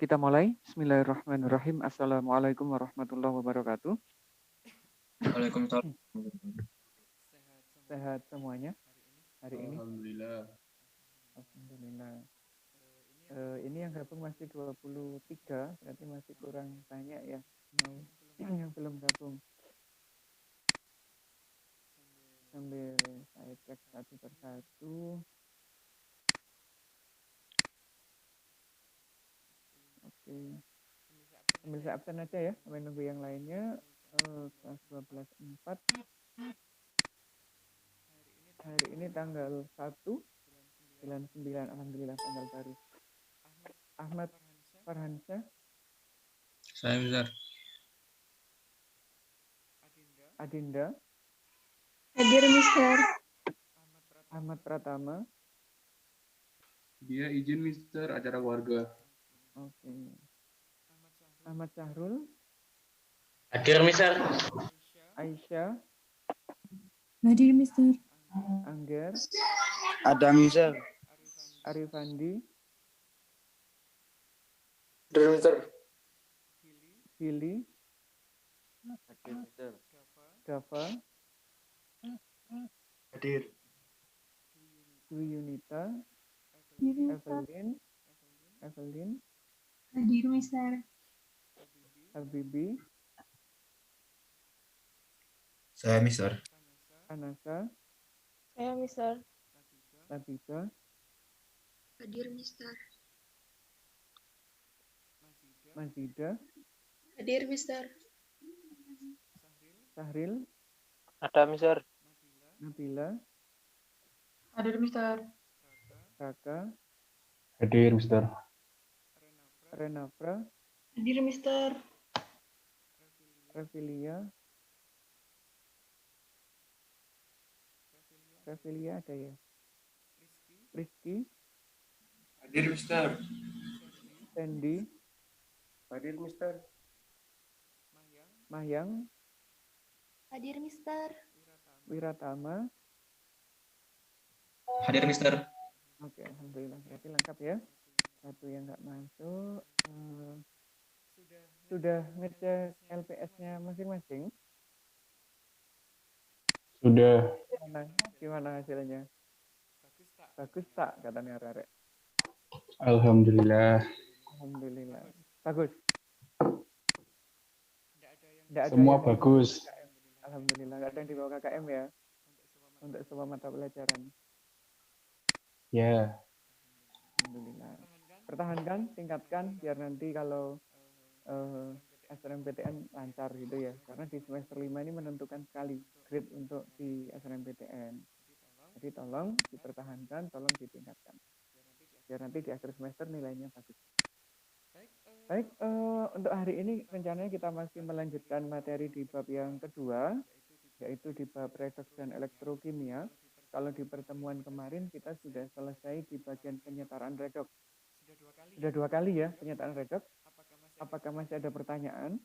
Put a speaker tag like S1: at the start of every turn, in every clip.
S1: Kita mulai. Bismillahirrahmanirrahim. Assalamualaikum warahmatullahi wabarakatuh.
S2: Waalaikumsalam.
S1: Sehat semuanya hari ini?
S2: Alhamdulillah.
S1: Alhamdulillah. Ini yang gabung masih 23, berarti masih kurang banyak ya yang belum gabung. Sambil saya cek satu persatu. Oke. Sambil saya absen aja ya, sambil nunggu yang lainnya. Kelas 12.4. Hari ini tanggal 1/99, alhamdulillah tanggal baru. Ahmad Farhansyah.
S2: Saya Mister.
S1: Adinda.
S3: Hadir, Mister.
S1: Ahmad Pratama.
S2: Dia izin Mister acara keluarga.
S1: Oke. Ahmad Syahrul.
S4: Hadir, Mister.
S1: Aisyah.
S3: Hadir, Mister.
S1: Angger.
S5: Ada Mister.
S1: Arifandi.
S5: Hadir Mister.
S1: Billy.
S5: Hadir Mister.
S1: Dava.
S5: Hadir.
S1: Dwi Yunita. Evelyn.
S3: Hadir, Mister.
S1: Habibi.
S5: Saya Mister.
S1: Anasa.
S3: Saya, Mister.
S1: Labiba.
S3: Hadir, Mister.
S1: Mazida.
S3: Hadir, Mister.
S1: Sahril.
S4: Ada, Mister.
S1: Nabila.
S3: Hadir, Mister.
S1: Raka.
S2: Hadir Mister.
S1: Renafra.
S3: Hadir, Mister.
S1: Revilia. Revilia ada ya? Rizky.
S5: Hadir Mister.
S1: Sandy.
S5: Hadir Mister.
S1: Mahyang.
S3: Hadir, Mister.
S1: Wiratama.
S2: Hadir Mister.
S1: Oke, alhamdulillah. Berarti lengkap ya. Satu yang nggak masuk. Sudah ngecek LPS-nya masing-masing?
S2: Sudah.
S1: Gimana hasilnya? Bagus tak katanya Rarek?
S2: Alhamdulillah.
S1: Alhamdulillah. Bagus. Nggak ada
S2: Semua
S1: yang
S2: bagus.
S1: KKM. Alhamdulillah. Nggak ada yang dibawa KKM ya? Untuk semua mata pelajaran.
S2: Ya.
S1: Alhamdulillah. Pertahankan, tingkatkan biar nanti kalau SNMPTN lancar gitu ya. Karena di semester 5 ini menentukan sekali grade untuk di SNMPTN. Jadi tolong dipertahankan, tolong ditingkatkan. Biar nanti di akhir semester nilainya bagus. Baik, untuk hari ini rencananya kita masih melanjutkan materi di bab yang kedua, yaitu di bab redoks dan elektrokimia. Kalau di pertemuan kemarin kita sudah selesai di bagian penyetaraan redoks. Sudah 2 kali ya penyetaraan redoks. Apakah masih ada pertanyaan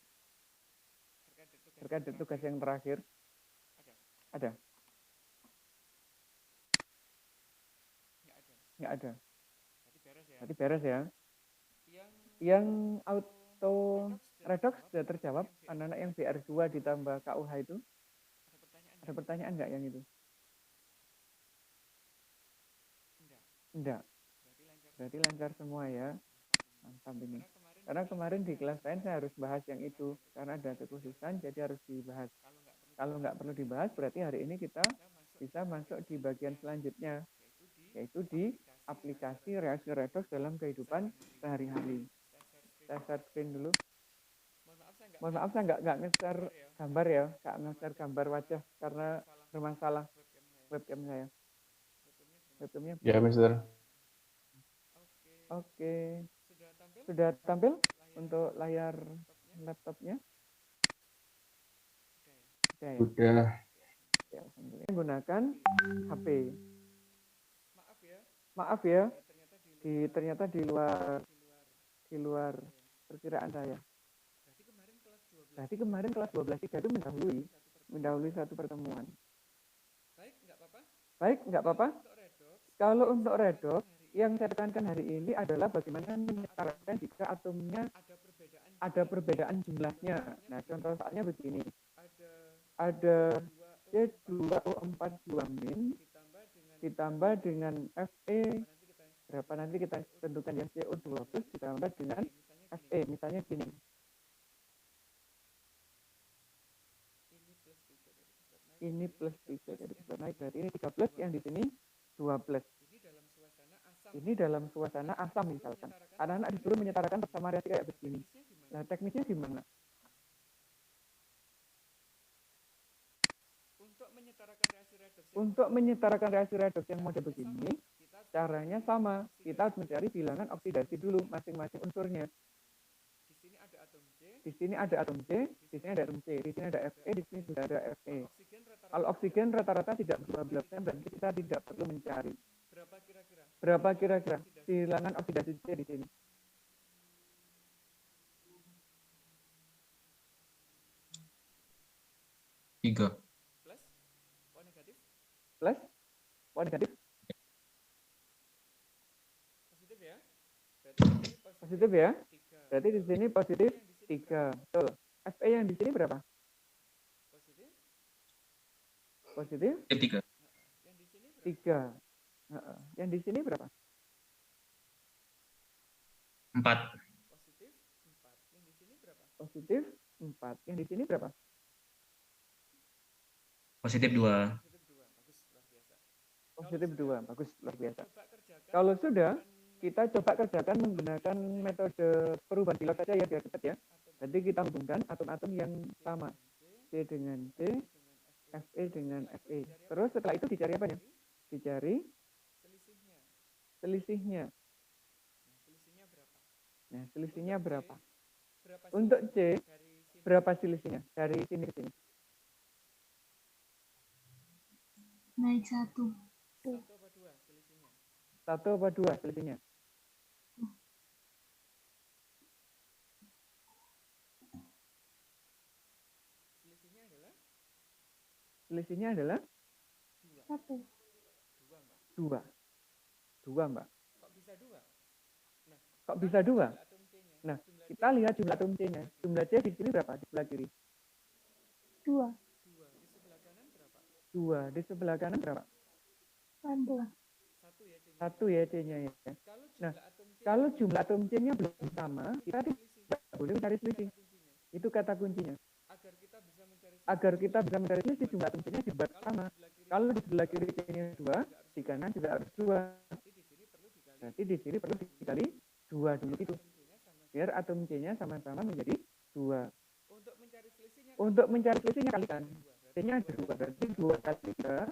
S1: terkait tugas yang terakhir? Ada? Nggak ada. Berarti beres ya. Yang auto redoks sudah terjawab. Anak-anak yang BR2 ditambah KUH itu. Ada pertanyaan nggak yang itu? Enggak. Berarti lancar semua ya. Mantap ini. Karena kemarin di kelas lain saya harus bahas yang itu. Karena ada kekhususan jadi harus dibahas. Kalau nggak perlu dibahas berarti hari ini kita bisa masuk di bagian selanjutnya. Yaitu di aplikasi reaksi redoks dalam kehidupan sehari-hari. Saya share screen dulu. Mohon maaf saya nggak nge-share gambar ya. Nggak nge-share gambar wajah karena bermasalah webcam saya. Webcamnya
S2: Ya Mister.
S1: Oke. Sudah tampil untuk layar laptopnya? Sudah ya?
S2: Sudah.
S1: Ya, alhamdulillah. Menggunakan HP. Maaf ya. Ternyata di luar perkiraan saya. Berarti kemarin kelas 12.3 itu mendahului satu pertemuan. Baik, nggak apa-apa. Kalau untuk redoks yang saya tekankan hari ini adalah bagaimana menyetarakan jika atomnya ada perbedaan jumlahnya. Nah, contoh soalnya begini. Ada C2O42- ditambah dengan Fe berapa, nanti kita tentukan ya, CO2 plus ditambah dengan Fe, misalnya gini. Ini plus 3 jadi besar naik, berarti ini 3 plus, yang di sini 2 plus. Ini dalam suasana asam misalkan. Anak-anak disuruh menyetarakan bersama reaksi kayak begini. Nah, teknisnya gimana? Untuk menyetarakan reaksi redoks yang model begini, caranya sama. Kita harus mencari bilangan oksidasi dulu masing-masing unsurnya. Di sini ada atom C, di sini ada atom C, di sini ada Fe, di sini juga ada Fe. Kalau oksigen rata-rata tidak berubah dan kita tidak perlu mencari. Berapa kira-kira bilangan oksidasi C di sini?
S5: Tiga.
S1: Plus? O negatif? Positif ya? Berarti di sini positif 3. Betul. Fe yang di sini berapa? Positif?
S5: Tiga.
S1: 3. Yang di sini berapa?
S5: 4.
S1: Positif 4. Yang di sini berapa?
S5: Positif 2.
S1: Positif 2. Bagus, luar biasa. Kalau sudah, kita coba kerjakan menggunakan metode perubahan pilot saja ya, biar cepat ya. Jadi kita hubungkan atom-atom yang sama. C dengan C, Fe dengan Fe. Terus setelah itu dicari apanya? Dicari selisihnya. Nah, selisihnya berapa? Untuk C, berapa selisihnya? Dari sini ke sini.
S3: Naik 1.
S1: 1 apa 2 selisihnya? Selisihnya adalah
S3: 1.
S1: 2. 2, Mbak. Kok bisa 2? Nah, kita lihat jumlah atom C-nya. Jumlah C di sini berapa? Di sebelah kiri.
S3: 2.
S1: 2. Di sebelah kanan berapa?
S3: 1.
S1: 1 ya C-nya ya. Nah, kalau jumlah atom C-nya belum sama, kita tidak boleh mencari selisih. Itu kata kuncinya. Agar kita bisa mencari selisih, jumlah atom C-nya dibuat sama. Kalau di sebelah kiri C-nya 2, di kanan juga harus 2. Berarti di sini perlu dikali 2 dulu itu. Biar atom C-nya sama-sama menjadi 2. Untuk mencari selisihnya kalikan. C-nya ada 2, berarti 2 kali 3,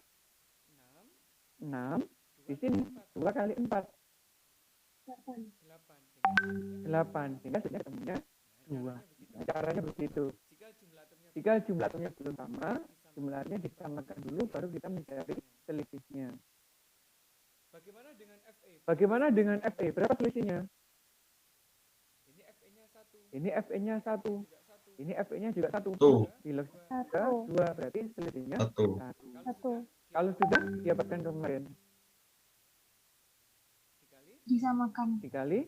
S1: 6. Di sini 2 kali 4, 8. Sehingga sebenarnya ketemunya 2. Nah, caranya begitu. Jika jumlah atomnya belum sama, jumlahnya disamakan dulu, baru kita mencari selisihnya. Bagaimana dengan Fe? Berapa selisihnya? Ini Fe-nya 1. Ini Fe-nya juga 1. Bila 2, berarti selisihnya 1.
S3: 1.
S1: Kalau sudah, didapatkan kemarin.
S3: Disamakan.
S1: Dikali?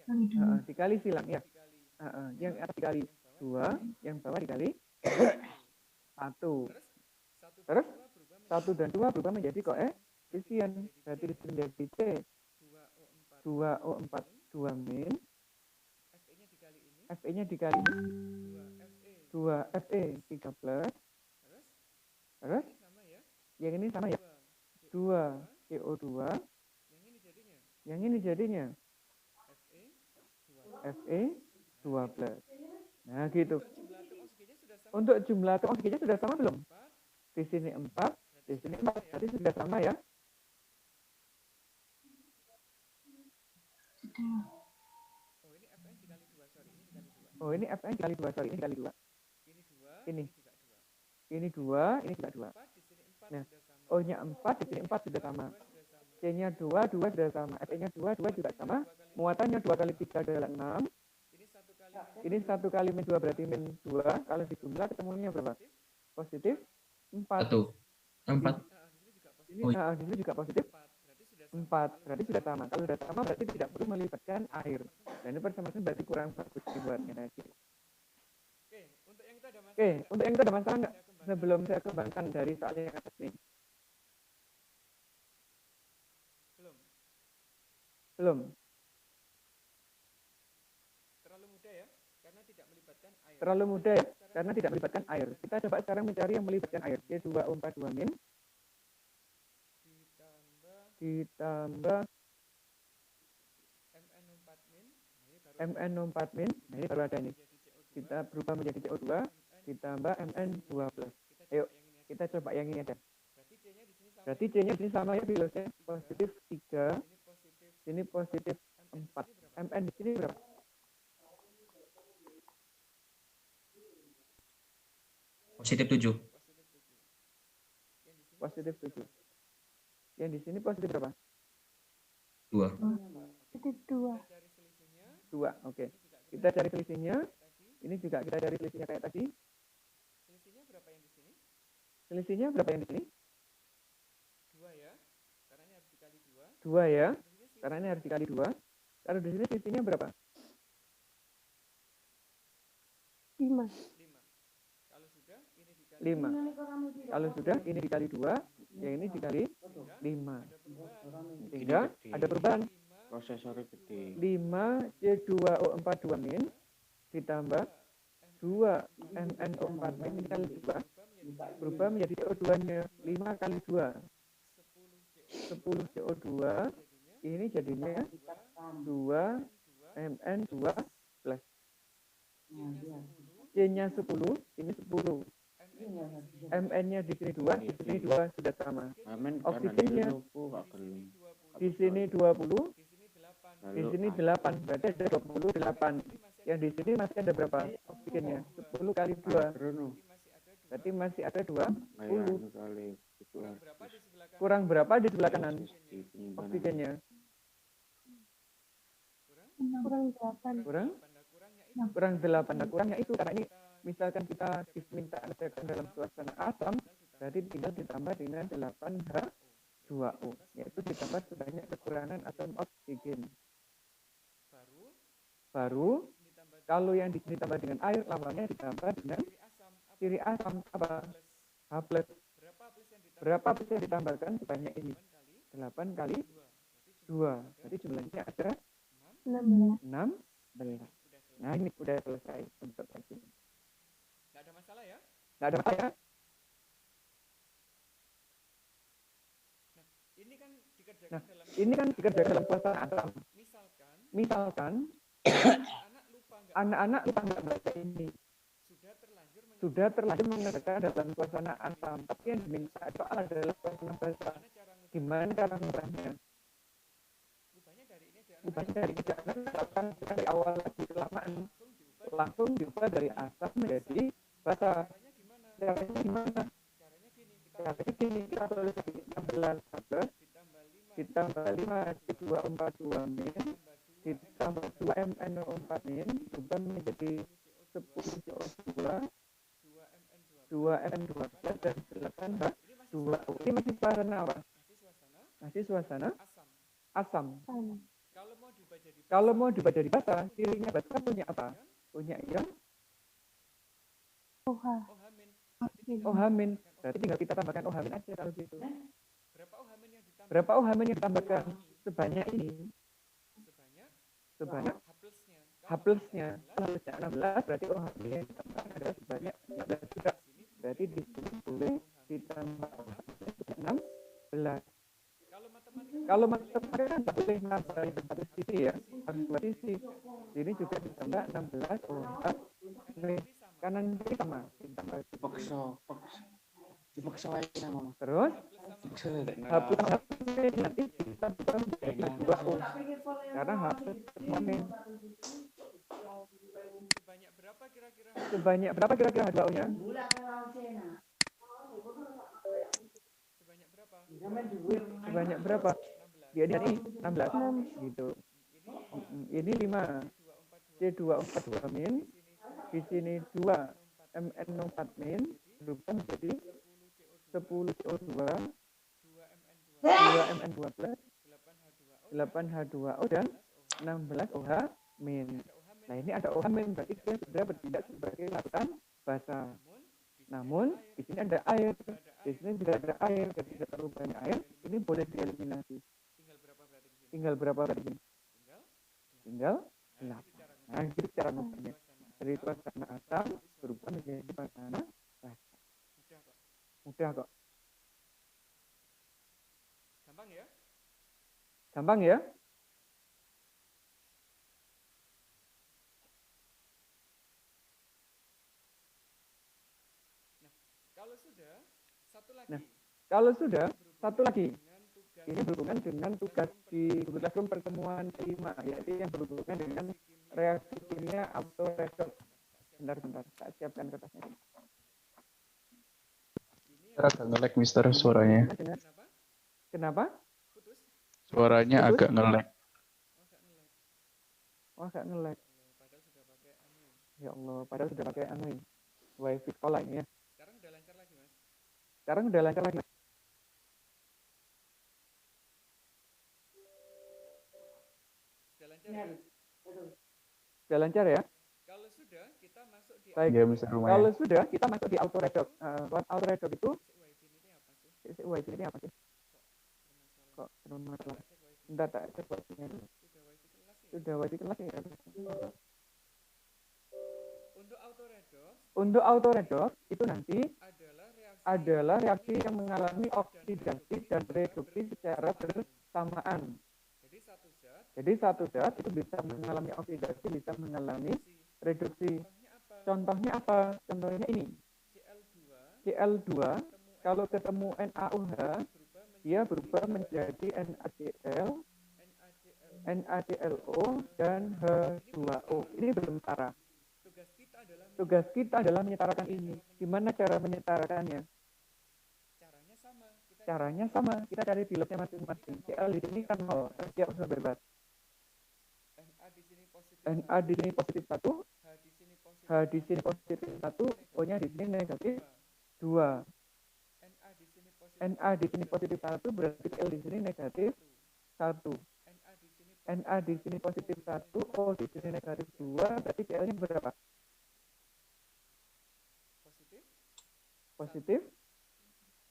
S3: Kali 2.
S1: Dikali silang, ya. Yang atas dikali 2, yang bawah dikali 1. Terus 1 dan 2 berubah menjadi koefisien. Berarti di sini menjadi C 2O42 min. Fe-nya dikali 2 Fe 3 plus. Terus yang ini sama ya. 2 CO2. Yang ini jadinya Fe 2 plus. Nah, gitu. Untuk jumlah atom oksigennya sudah sama belum? Di sini 4, di sini 4. Berarti sudah sama ya?
S3: Sudah.
S1: Oh, ini Fn dikali 2, sorry, ini dikali 2. Ini 2, ini juga 2. Nah, O-nya 4, di sini 4 sudah sama. C-nya 2, 2 sudah sama. Fe-nya 2, 2 juga sama. Muatannya 2 kali 3 adalah 6. Ini 1 kali min 2 berarti min 2. Kalau dijumlah ketemunya berapa? Positif 4.
S5: 1. 4.
S1: Ini di sini juga positif 4. Berarti sudah sama. Kalau sudah sama berarti tidak perlu melibatkan air. Dan ini persamaan berarti kurang bagus dibuatnya tadi. Oke, untuk yang itu ada masalah nggak? Sebelum saya kembangkan dari soal yang atas ini. Belum. Terlalu mudah ya, karena tidak melibatkan air. Terlalu mudah ya, karena tidak melibatkan air. Kita coba sekarang mencari yang melibatkan air. C2O42 min ditambah MnO4 min. Nah, ini baru ada ini. Kita berubah menjadi CO2 ditambah Mn2 plus. Ayo, kita coba yang ini aja. Berarti C-nya di sini sama ya bilasnya, positif 3, sini positif 4. Mn di sini berapa?
S5: Positif 7.
S1: Positif 7. Yang di sini positif berapa?
S5: 2.
S3: Positif 2.
S1: 2, oke. Kita cari selisihnya. Ini juga kita cari selisihnya kayak tadi. Selisihnya berapa yang di sini? Selisihnya berapa yang di sini? 2 ya. Karena ini harus dikali 2. 2 ya. Karena ini harus dikali 2. Kalau di sini selisihnya berapa?
S3: 5.
S1: 5. Kalau sudah ini dikali 2, yang ini dikali 5. Sehingga ada perubahan.
S6: Prosesornya gede.
S1: 5 C2O42 min ditambah 2 MnO4 min dikali 2 berubah menjadi CO2-nya 5 kali 2 10 CO2 ini jadinya 2 Mn2 plus C-nya 10 ini 10 Mn-nya di sini 2 di sini 2 sudah sama. Oksigennya di sini 20 di sini 8, berarti ada 28. Yang di sini masih ada berapa oksigennya? 10 kali 2. Berarti masih ada 20. Kurang berapa di sebelah kanan oksigennya?
S3: Kurang 8.
S1: Kurang 8. Nah, kurangnya itu karena ini misalkan kita diminta letakkan dalam suasana asam, berarti tinggal ditambah dengan 8H2O, yaitu ditambah sebanyak kekurangan atom oksigen. Baru kalau yang ditambah dengan air, lawannya ditambah dengan ciri asam apa? H plus. Berapa plus yang ditambahkan? Sebanyak ini. 8 kali 2. Jadi jumlahnya ada
S3: 16.
S1: 16. Nah, ini sudah selesai untuk ini. Nggak ada masalah ya? Nggak ada masalah ya? Nah, ini kan dikerjakan dalam suasana asam. Misalkan anak-anak lupa nggak baca ini. Sudah terlanjur mengerjakan dalam suasana asam. Tapi yang diminta soal adalah suasana basa. Gimana cara mengubahnya? Ubahnya dari ini jangan terapkan dari awal lagi kelamaan. Langsung diubah dari asam menjadi basa. Caranya gimana? Caranya gini, kita tulis 16 ditambah 5 C2O42 min ditambah 2 MnO4 min berubah menjadi 10 CO2 2 Mn2 plus dan 8H2O. Ini masih suasana apa? Masih suasana asam. Kalau mau diubah jadi basa, cirinya basa punya apa? Punya yang
S3: OH.
S1: OH min. Berarti tinggal kita tambahkan OH min aja kalau gitu. Berapa OH min yang ditambahkan? Sebanyak ini. Sebanyak H plusnya. Plusnya 16, berarti OH min yang ditambahkan adalah sebanyak 16 juga. Berarti di sini boleh ditambah OH min 16. Kalau matematika kan tak boleh nambah satu sisi ya, harus dua sisi. Ini juga ditambah 16 OH min. Kanan kiri sama.
S6: Dipaksa lagi sama Mas.
S1: Terus hapus nanti kita buka menjadi 2O karena hapus min. Sebanyak berapa kira-kira H2O-nya? Sebanyak berapa? Dia ini 16 gitu. Ini 5 C2O42 min, di sini 2 MnO4 min berubah menjadi 10 CO2 2 Mn2 plus 8H2O dan 16OH min. Nah, ini ada OH min, berarti dia sudah bertindak sebagai larutan basa. Namun, di sini ada air. Di sini tidak ada air, jadi tidak terlalu banyak air. Ini boleh dieliminasi. Tinggal berapa berarti ini? Tinggal 8. Nah, itu cara ngubahnya. Dari suasana asam berubah menjadi suasana basa. Mudah kok. Gampang ya? Nah, kalau sudah, satu lagi. Ini berhubungan dengan tugas di Google Classroom pertemuan kelima, yaitu yang berhubungan dengan reaksi kimia autoredox. Bentar, tak siapkan kertasnya.
S2: Agak nge-lag, Mister, suaranya.
S1: Kenapa?
S2: Suaranya agak nge-lag.
S1: Oh, agak nge-lag. Ya Allah, padahal sudah pakai wifi sekolah ini ya. Sekarang udah lancar lagi, Mas. Sudah lancar ya? Baik.
S2: Ya, Mister,
S1: Kalau
S2: lumayan.
S1: sudah, kita masuk di autoredox. Autoredox itu wifi ini apa sih? Kok bermasalah? Bentar, tak cek wifi-nya dulu. Sudah wifi kelas ya? Untuk autoredox itu nanti adalah reaksi yang mengalami oksidasi dan reduksi secara bersamaan. Jadi satu zat itu bisa mengalami oksidasi, bisa mengalami reduksi. Contohnya apa? Contohnya ini. Cl2 kalau ketemu NaOH, dia berubah menjadi NaCl, NaClO, dan H2O. Ini belum setara. Tugas kita adalah menyetarakan ini. Gimana cara menyetarakannya? Caranya sama. Kita cari biletnya masing-masing. Cl di sini kan 0. Dia usaha bebas. Na di sini positif 1. H di sini positif 1. O-nya di sini negatif 2. Na di sini positif 1. Berarti Cl di sini negatif 1. Na di sini positif 1. O di sini negatif 2. Berarti Cl-nya berapa? Positif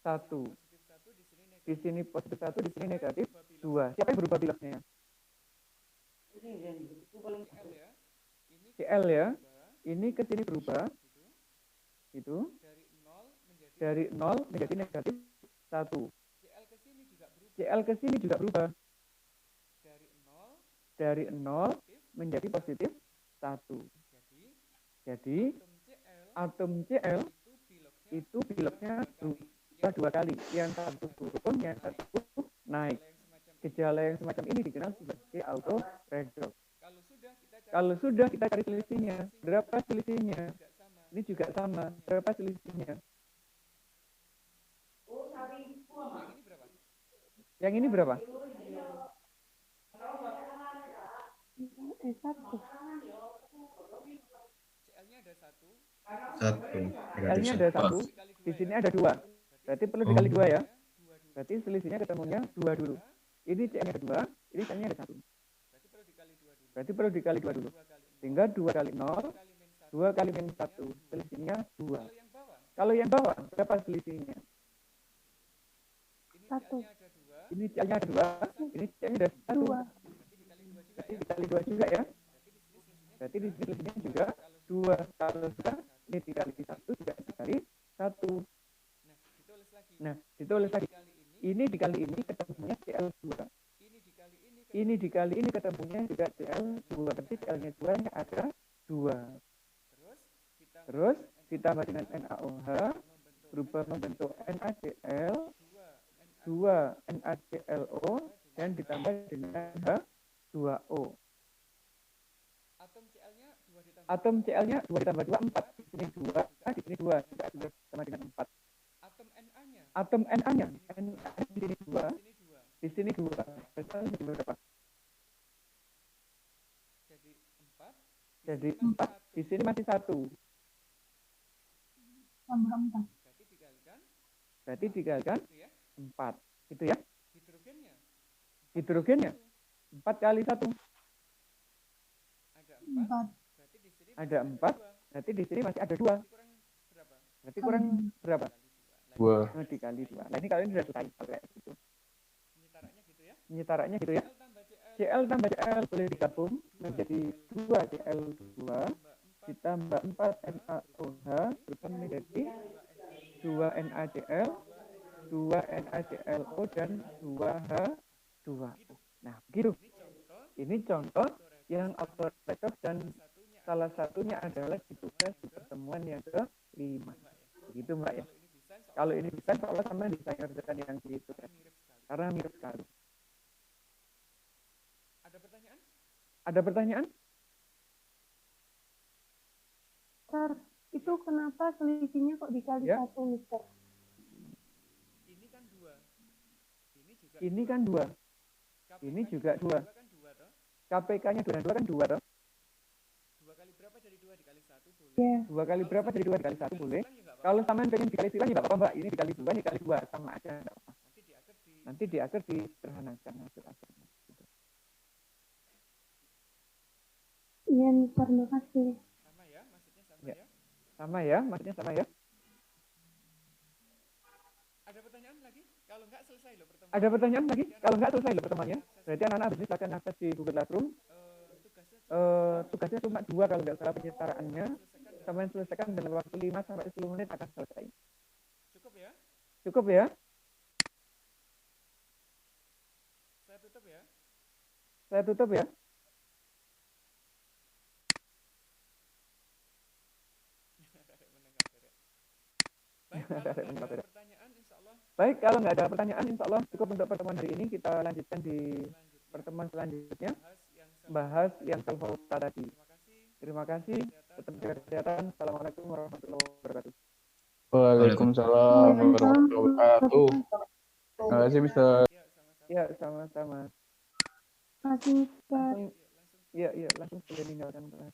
S1: 1. Di sini positif 1, di sini negatif 2. Siapa yang berubah bilasnya? Cl ya. Ini ke sini berubah. Itu. Dari 0 menjadi negatif 1. Cl ke sini juga berubah. Dari 0 menjadi positif 1. Jadi, atom Cl itu biloknya berubah 2 kali. Yang satu turun, yang satu naik. Gejala yang semacam ini dikenal sebagai autoredox. Kalau sudah, kita cari selisihnya. Berapa selisihnya? Ini juga sama. Berapa selisihnya? Yang ini berapa?
S3: Satu.
S1: L-nya ada 1. Di sini ada 2. Berarti perlu dikali 2 ya. Berarti selisihnya ketemunya 2 dulu. Ini C-nya ada 2, ini C-nya ada 1. Berarti perlu dikali 2 dulu. Sehingga 2 kali 0, 2 kali min 1. Selisihnya 2. Kalau yang bawah, berapa selisihnya?
S3: 1.
S1: Ini C-nya ada 2, ini C-nya ada 1.
S3: 2.
S1: Berarti dikali 2 juga ya. Berarti di sini selisihnya juga 2. Kalau sudah, ini dikali 1, juga dikali 1. Nah, ditulis lagi. Ini dikali ini ketemunya Cl2. Ini dikali ini ketemunya juga Cl2. Berarti Cl-nya 2-nya ada 2. Terus ditambah dengan NaOH berubah membentuk NaCl, 2 NaClO, dan ditambah dengan H2O. Atom Cl-nya 2 ditambah 2, 4. Di sini 2, di sini 2. Juga sudah sama dengan 4. Atom Na-nya, di sini 2, di sini 2. Berarti berapa? Jadi 4, di sini masih 1.
S3: Tambah 4.
S1: Berarti dikalikan 4. Gitu ya. Hidrogennya 4 kali 1.
S3: 4.
S1: Ada 4. Berarti di sini masih ada 2. Berarti kurang berapa?
S2: 2.
S1: Nah, dikali 2. Nah, ini kalian sudah selesai. Kayak gitu. Penyetaranya gitu ya. CL tambah CL boleh digabung menjadi 2 CL2 ditambah 4 NaOH berubah menjadi 2 NaCl, 2 NaClO dan 2 H2O. Nah, begitu. Ini contoh yang autoreaktif dan salah satunya adalah ditugas di pertemuan yang ke-5. Begitu Mbak ya. Kalau ini bisa, insya Allah sama bisa kerjakan yang gitu. Karena mirip sekali. Ada pertanyaan?
S3: Mister, itu kenapa selisihnya kok dikali
S1: Ya.
S3: 1, Mister?
S1: Ini kan 2. Ini juga 2. KPK-nya 2 dan 2 kan 2 toh? 2 kali berapa dari 2 dikali 1 boleh?
S3: Ya.
S1: 2 kali berapa dari 2 dikali 1 boleh? Kalau sampean pengen dikali sila ya enggak apa-apa, Mbak. Ini dikali 2, dikali 2 sama aja enggak apa-apa. Nanti di akhir disederhanakan hasil akhirnya. Gitu.
S3: Iya, Mister, makasih.
S1: Ya. Sama ya, maksudnya sama ya. Ada pertanyaan lagi? Kalau enggak selesai loh pertemuan. Ada pertanyaan lagi? Kalau enggak selesai loh pertemuannya. Berarti anak-anak habis ini silakan akses di Google Classroom. Tugasnya cuma 2 kalau enggak salah penyetaraannya. Sampai selesaikan dalam waktu 5 sampai 10 menit akan selesai. Cukup ya? Cukup ya? Saya tutup ya? Saya tutup ya? Baik, kalau nggak ada pertanyaan, insya Allah cukup untuk pertemuan hari ini. Kita lanjutkan di pertemuan selanjutnya. Bahas yang self-hosted tadi. Terima kasih. Tetap jaga kesehatan. Assalamualaikum warahmatullahi wabarakatuh.
S2: Waalaikumsalam warahmatullahi wabarakatuh. Terima kasih, Mister.
S1: Ya, sama-sama.
S3: Makasih, Mister.
S1: Langsung, ya, langsung boleh meninggalkan kelas.